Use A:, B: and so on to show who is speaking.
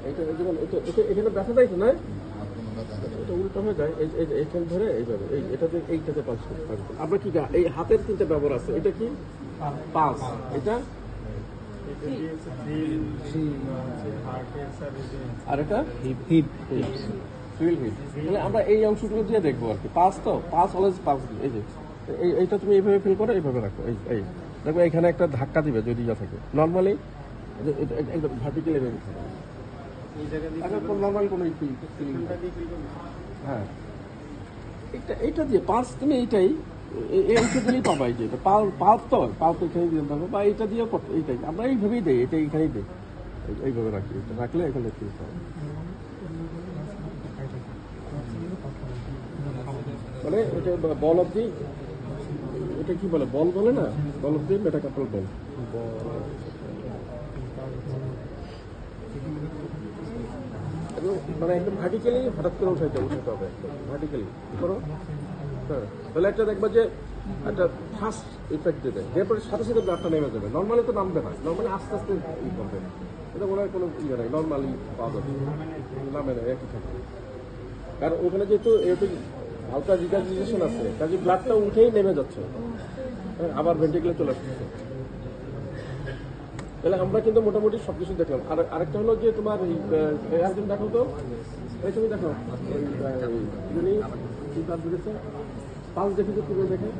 A: এইটা যেমন এখানে ব্যথা দেয় তো না, এটা উল্টো হয়ে যায়। এইখানে ধরে এইভাবে এটাতে এইটাতে পাস করতে। আমরা কি এই হাতের তিনটা ব্যবহার আছে, এটা কি পাস, এটা আর এটা হিপ হিপ ফিল হিপ। তাহলে আমরা এই অংশগুলো দিয়ে দেখবো আর কি। পাস তো পাস অলওয়েজ পাস। এই যে এইটা তুমি এইভাবে ফিল করে এইভাবে রাখো। এই দেখো এখানে একটা ধাক্কা দিবে যদি ইয়া থাকে। নর্মালি একদম ভার্টিক্যালি রেডি থাকে। নর্মাল কোনো হ্যাঁ এইটা দিয়ে পালস তুমি এইটাই এই অংশ দিলেই পাবা। এই যে পালস তো এখানে দিয়ে দেবো বা এইটা দিয়েও করতে। এইটাই আমরা এইভাবেই দিই, এটা এইখানেই দিই, এইভাবে রাখি। এটা রাখলে এখানে ফিল হবে। মানে এটা বল অব দি, এটা কি বলে, বল বলে না, বল অব দি মেটাকার্পাল বল। মানে একদম ভার্টিক্যালি হঠাৎ করে উঠাতে হবে, ভার্টিক্যালি করো। হ্যাঁ, তাহলে একটা দেখবা যে একটা ফাস্ট ইফেক্ট দেবে, এরপরে সাথে সাথে ব্লাডটা নেমে যাবে। নর্মালি তো নামবে না, নর্মালি আস্তে আস্তে ই করবে। এটা মনে হয় কোনো ইয়ে নাই, নর্মালি পাওয়া যাবে, নামে না, একই থাকে। কারণ ওখানে যেহেতু একটু হালকা রিগার্জিটেশন আছে, কাজে ব্লাডটা উঠেই নেমে যাচ্ছে, আবার ভেন্টিকুলার চলে আসছে। তাহলে আমরা কিন্তু মোটামুটি সবকিছু দেখলাম। আর আরেকটা হলো যে তোমার একদিন দেখো তো, এই ছবি দেখো, পাঁচ দেখি তো পুরো দেখে।